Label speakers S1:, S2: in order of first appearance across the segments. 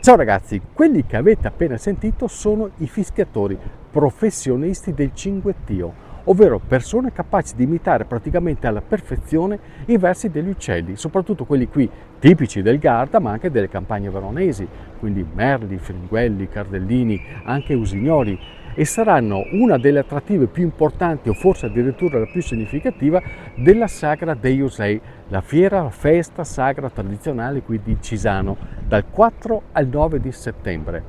S1: Ciao ragazzi, quelli che avete appena sentito sono i fischiatori professionisti del cinguettio, ovvero persone capaci di imitare praticamente alla perfezione i versi degli uccelli, soprattutto quelli qui tipici del Garda ma anche delle campagne veronesi, quindi merli, fringuelli, cardellini, anche usignoli, e saranno una delle attrattive più importanti o forse addirittura la più significativa della Sagra degli Usei, la fiera, la festa sagra tradizionale qui di Cisano, dal 4 al 9 di settembre.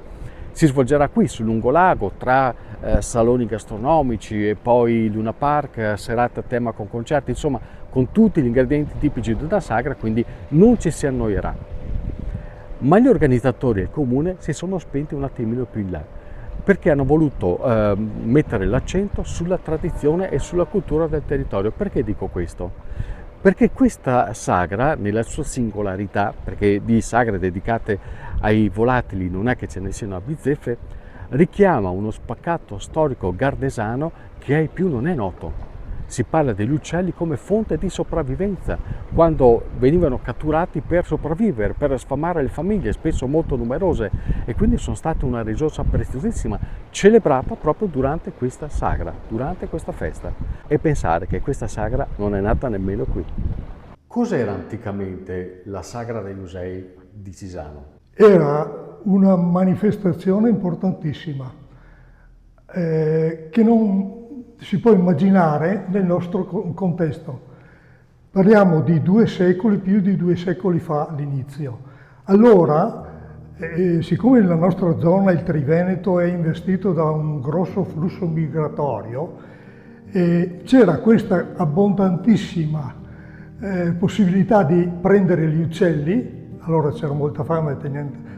S1: Si svolgerà qui sul lungolago tra saloni gastronomici e poi Luna Park, serata a tema con concerti, insomma con tutti gli ingredienti tipici di una sagra, quindi non ci si annoierà. Ma gli organizzatori e il comune si sono spenti un attimino più in là, perché hanno voluto mettere l'accento sulla tradizione e sulla cultura del territorio. Perché dico questo? Perché questa sagra, nella sua singolarità, perché di sagre dedicate ai volatili non è che ce ne siano a bizzeffe, richiama uno spaccato storico gardesano che ai più non è noto. Si parla degli uccelli come fonte di sopravvivenza, quando venivano catturati per sopravvivere, per sfamare le famiglie, spesso molto numerose, e quindi sono state una risorsa preziosissima, celebrata proprio durante questa sagra, durante questa festa. E pensare che questa sagra non è nata nemmeno qui. Cos'era anticamente la Sagra degli Usei di Cisano?
S2: Era una manifestazione importantissima che non si può immaginare nel nostro contesto. Parliamo di 2 secoli, più di 2 secoli fa all'inizio. Allora, siccome la nostra zona, il Triveneto, è investito da un grosso flusso migratorio, c'era questa abbondantissima possibilità di prendere gli uccelli, allora c'era molta fame,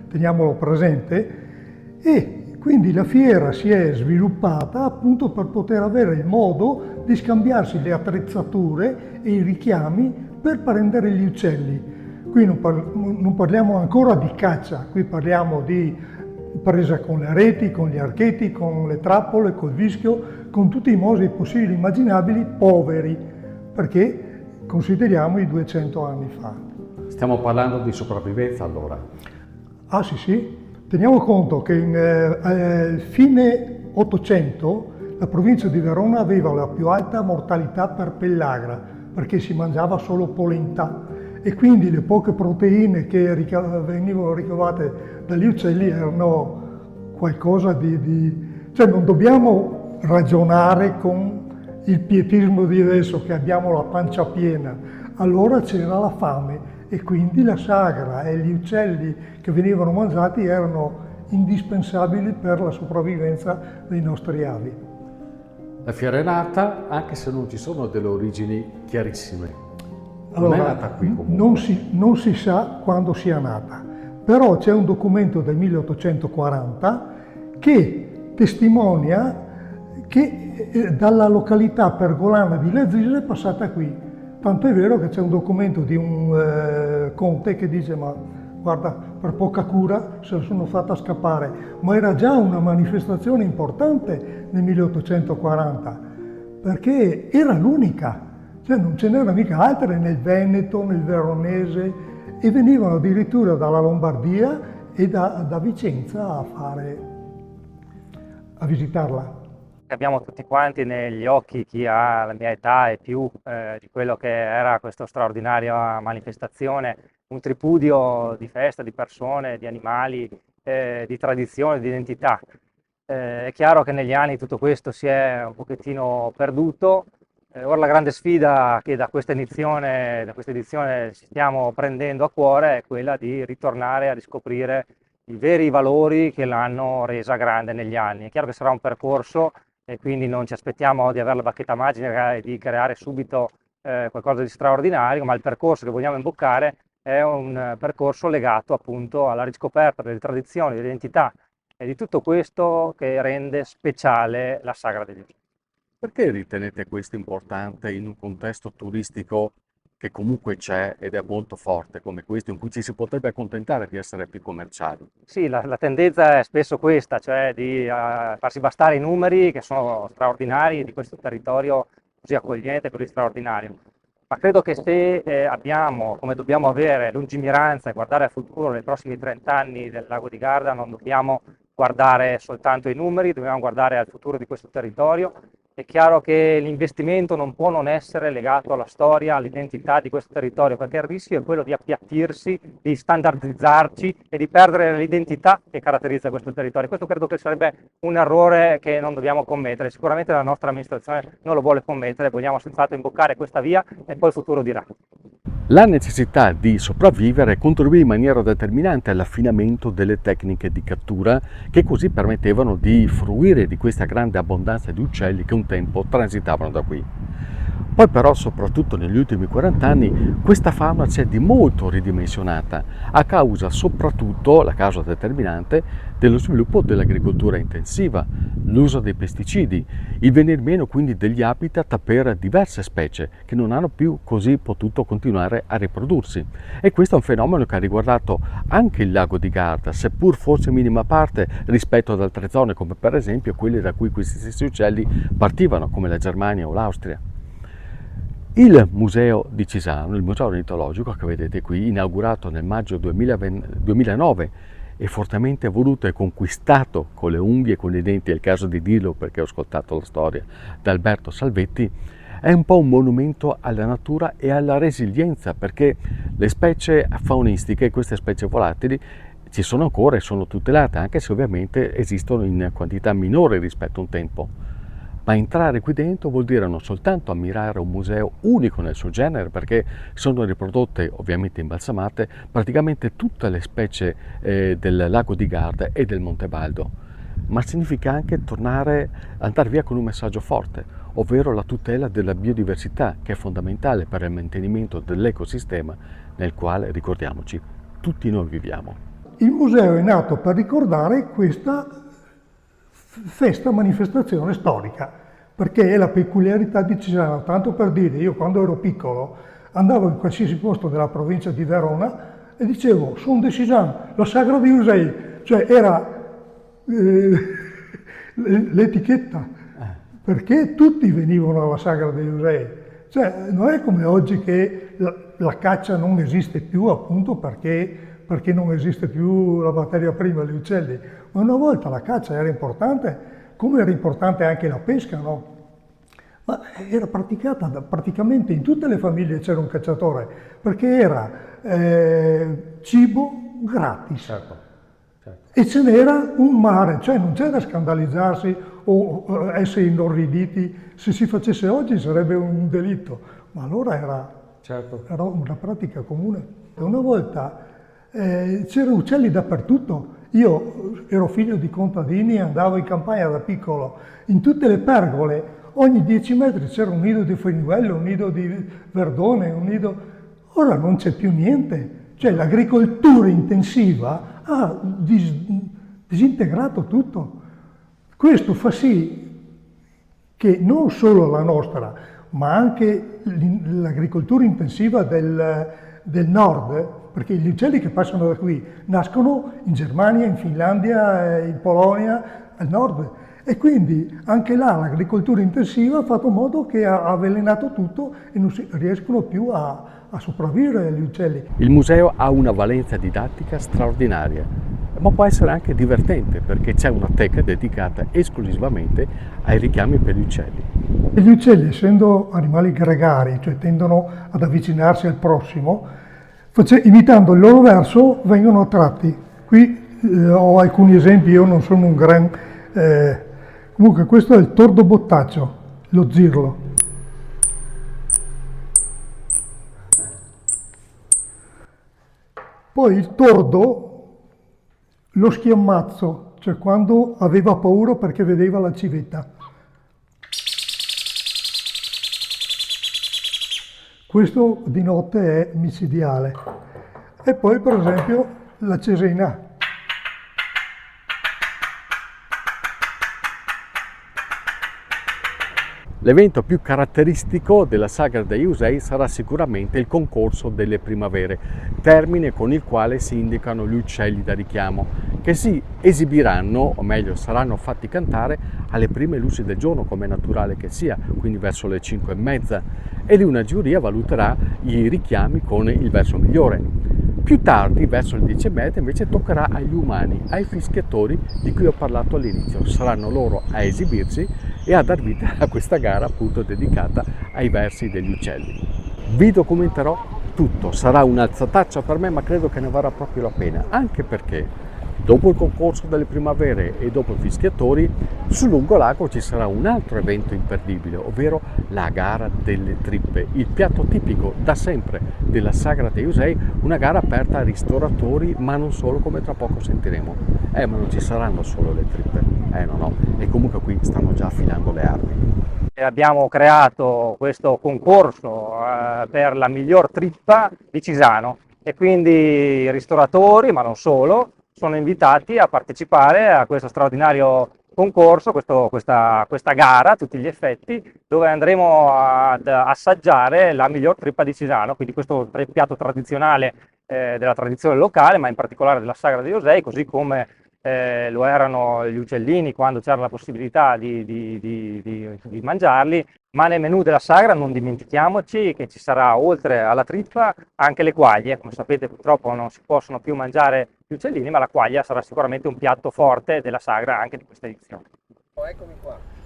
S2: teniamolo presente, e quindi la fiera si è sviluppata appunto per poter avere il modo di scambiarsi le attrezzature e i richiami per prendere gli uccelli. Qui non parliamo ancora di caccia, qui parliamo di presa con le reti, con gli archetti, con le trappole, col vischio, con tutti i modi possibili e immaginabili, poveri, perché consideriamo i 200 anni fa.
S1: Stiamo parlando di sopravvivenza allora.
S2: Ah sì sì, teniamo conto che in fine 800 la provincia di Verona aveva la più alta mortalità per pellagra, perché si mangiava solo polenta, e quindi le poche proteine che venivano ricavate dagli uccelli erano qualcosa cioè non dobbiamo ragionare con il pietismo di adesso che abbiamo la pancia piena. Allora c'era la fame e quindi la sagra e gli uccelli che venivano mangiati erano indispensabili per la sopravvivenza dei nostri avi.
S1: La fiera è nata, anche se non ci sono delle origini chiarissime. Non è
S2: Allora,
S1: nata qui
S2: non
S1: comunque.
S2: si sa quando sia nata, però c'è un documento del 1840 che testimonia che dalla località pergolana di Lezise è passata qui. Tanto è vero che c'è un documento di un conte che dice: ma guarda, per poca cura se la sono fatta scappare, ma era già una manifestazione importante nel 1840, perché era l'unica, cioè non ce n'era mica altre nel Veneto, nel Veronese, e venivano addirittura dalla Lombardia e da Vicenza a visitarla.
S3: Abbiamo tutti quanti negli occhi, chi ha la mia età e più, di quello che era questa straordinaria manifestazione, un tripudio di festa, di persone, di animali, di tradizione, di identità. È chiaro che negli anni tutto questo si è un pochettino perduto. Ora la grande sfida che da questa edizione ci stiamo prendendo a cuore è quella di ritornare a riscoprire i veri valori che l'hanno resa grande negli anni. È chiaro che sarà un percorso e quindi non ci aspettiamo di avere la bacchetta magica e di creare subito qualcosa di straordinario, ma il percorso che vogliamo imboccare è un percorso legato appunto alla riscoperta delle tradizioni, delle identità e di tutto questo che rende speciale la Sagra degli Uccelli.
S1: Perché ritenete questo importante in un contesto turistico che comunque c'è ed è molto forte come questo, in cui ci si potrebbe accontentare di essere più commerciali?
S3: Sì, la tendenza è spesso questa, cioè di farsi bastare i numeri che sono straordinari di questo territorio così accogliente, così straordinario. ma credo che se abbiamo, come dobbiamo avere, lungimiranza e guardare al futuro nei prossimi 30 anni del lago di Garda, non dobbiamo guardare soltanto i numeri, dobbiamo guardare al futuro di questo territorio. È chiaro che l'investimento non può non essere legato alla storia, all'identità di questo territorio, perché il rischio è quello di appiattirsi, di standardizzarci e di perdere l'identità che caratterizza questo territorio. Questo credo che sarebbe un errore che non dobbiamo commettere. Sicuramente la nostra amministrazione non lo vuole commettere, vogliamo senz'altro imboccare questa via e poi il futuro dirà.
S1: La necessità di sopravvivere contribuì in maniera determinante all'affinamento delle tecniche di cattura che così permettevano di fruire di questa grande abbondanza di uccelli che un tempo transitavano da qui. Poi però, soprattutto negli ultimi 40 anni, questa fauna si è di molto ridimensionata a causa soprattutto, la causa determinante, dello sviluppo dell'agricoltura intensiva, l'uso dei pesticidi, il venir meno quindi degli habitat per diverse specie che non hanno più così potuto continuare a riprodursi. E questo è un fenomeno che ha riguardato anche il lago di Garda, seppur forse in minima parte rispetto ad altre zone, come per esempio quelle da cui questi stessi uccelli partivano, come la Germania o l'Austria. Il museo di Cisano, il museo ornitologico che vedete qui, inaugurato nel maggio 2009 e fortemente voluto e conquistato con le unghie e con i denti, è il caso di dirlo perché ho ascoltato la storia da Alberto Salvetti, è un po' un monumento alla natura e alla resilienza, perché le specie faunistiche, queste specie volatili, ci sono ancora e sono tutelate, anche se ovviamente esistono in quantità minore rispetto a un tempo. Ma entrare qui dentro vuol dire non soltanto ammirare un museo unico nel suo genere, perché sono riprodotte, ovviamente imbalsamate, praticamente tutte le specie del lago di Garda e del Monte Baldo, ma significa anche andare via con un messaggio forte, ovvero la tutela della biodiversità, che è fondamentale per il mantenimento dell'ecosistema nel quale, ricordiamoci, tutti noi viviamo.
S2: Il museo è nato per ricordare questa festa, manifestazione storica, perché è la peculiarità di Cisano. Tanto per dire, io quando ero piccolo andavo in qualsiasi posto della provincia di Verona e dicevo sono di Cisano, la sagra di Usei, cioè era l'etichetta, perché tutti venivano alla sagra di Usei. Cioè non è come oggi che la caccia non esiste più, appunto perché non esiste più la materia prima, gli uccelli. Ma una volta la caccia era importante, come era importante anche la pesca, no? Ma era praticata praticamente in tutte le famiglie, c'era un cacciatore, perché era cibo gratis.
S1: Certo.
S2: E ce n'era un mare, cioè non c'era scandalizzarsi o essere inorriditi. Se si facesse oggi sarebbe un delitto, ma allora era una pratica comune. E una volta c'erano uccelli dappertutto. Io ero figlio di contadini, andavo in campagna da piccolo, in tutte le pergole, ogni 10 metri c'era un nido di feninuello, un nido di verdone, un nido... Ora non c'è più niente, cioè l'agricoltura intensiva ha disintegrato tutto. Questo fa sì che non solo la nostra, ma anche l'agricoltura intensiva del nord, perché gli uccelli che passano da qui nascono in Germania, in Finlandia, in Polonia, al nord. E quindi anche là l'agricoltura intensiva ha fatto in modo che ha avvelenato tutto e non si riescono più a sopravvivere gli uccelli.
S1: Il museo ha una valenza didattica straordinaria, ma può essere anche divertente perché c'è una teca dedicata esclusivamente ai richiami per gli uccelli.
S2: E gli uccelli, essendo animali gregari, cioè tendono ad avvicinarsi al prossimo, imitando il loro verso vengono attratti. Qui ho alcuni esempi, io non sono un gran... comunque questo è il tordo bottaccio, lo zirlo. Poi il tordo, lo schiammazzo, cioè quando aveva paura perché vedeva la civetta. Questo di notte è micidiale. E poi per esempio la cesena.
S1: L'evento più caratteristico della Sagra degli Usei sarà sicuramente il concorso delle primavere, termine con il quale si indicano gli uccelli da richiamo, che si esibiranno, o meglio saranno fatti cantare alle prime luci del giorno, come è naturale che sia, quindi verso le 5:30, e lì una giuria valuterà i richiami con il verso migliore. Più tardi, verso le 10:30, invece toccherà agli umani, ai fischiatori di cui ho parlato all'inizio. Saranno loro a esibirsi e a dar vita a questa gara appunto dedicata ai versi degli uccelli. Vi documenterò tutto, sarà un'alzataccia per me, ma credo che ne varrà proprio la pena, anche perché dopo il concorso delle primavere e dopo i fischiatori, sul lungolago ci sarà un altro evento imperdibile, ovvero la gara delle trippe, il piatto tipico da sempre della Sagra degli Usei, una gara aperta a ristoratori, ma non solo, come tra poco sentiremo. Ma non ci saranno solo le trippe, no, e comunque qui stanno già affilando le armi.
S3: Abbiamo creato questo concorso per la miglior trippa di Cisano e quindi i ristoratori, ma non solo, sono invitati a partecipare a questo straordinario concorso, questa gara a tutti gli effetti, dove andremo ad assaggiare la miglior trippa di Cisano, quindi questo piatto tradizionale della tradizione locale, ma in particolare della Sagra degli Usei, così come lo erano gli uccellini quando c'era la possibilità di mangiarli, ma nel menù della Sagra non dimentichiamoci che ci sarà, oltre alla trippa, anche le quaglie. Come sapete, purtroppo non si possono più mangiare gli uccellini, ma la quaglia sarà sicuramente un piatto forte della Sagra anche di questa edizione.
S4: Eccomi qua.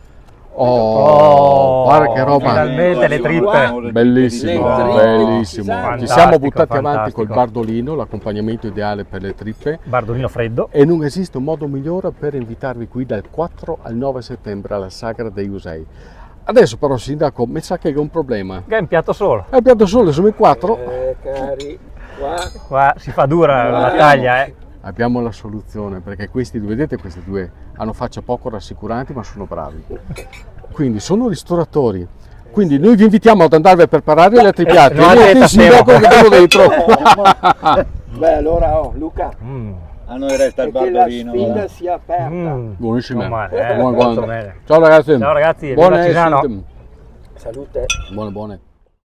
S1: Guarda che roba!
S3: Finalmente le trippe!
S1: Bellissimo, bellissimo.
S3: Fantastico,
S1: Ci siamo buttati avanti
S3: fantastico.
S1: col bardolino, l'accompagnamento ideale per le trippe,
S3: Bardolino freddo.
S1: e non esiste un modo migliore per invitarvi qui dal 4 al 9 settembre alla Sagra degli Usei. Adesso però, sindaco, mi sa che è un problema.
S3: Che è un piatto solo.
S1: È un piatto solo, siamo in 4.
S4: Cari, qua.
S3: Qua si fa dura la battaglia,
S1: Abbiamo la soluzione, perché questi, vedete, questi due hanno faccia poco rassicuranti, ma sono bravi. Quindi sono ristoratori. Quindi noi vi invitiamo ad andarvi a preparare gli altri piatti.
S3: No,
S1: E niente, il sindaco che abbiamo dentro.
S4: Beh, allora, Luca, a noi resta il
S5: e che la
S4: bardolino.
S5: sfida sia aperta.
S1: Buonissimo.
S3: Non male,
S1: Buone,
S3: molto
S1: buone.
S3: bene.
S1: Ciao ragazzi.
S3: Ciao ragazzi, viva
S1: Buone,
S3: Cisano.
S5: Salute.
S1: buone.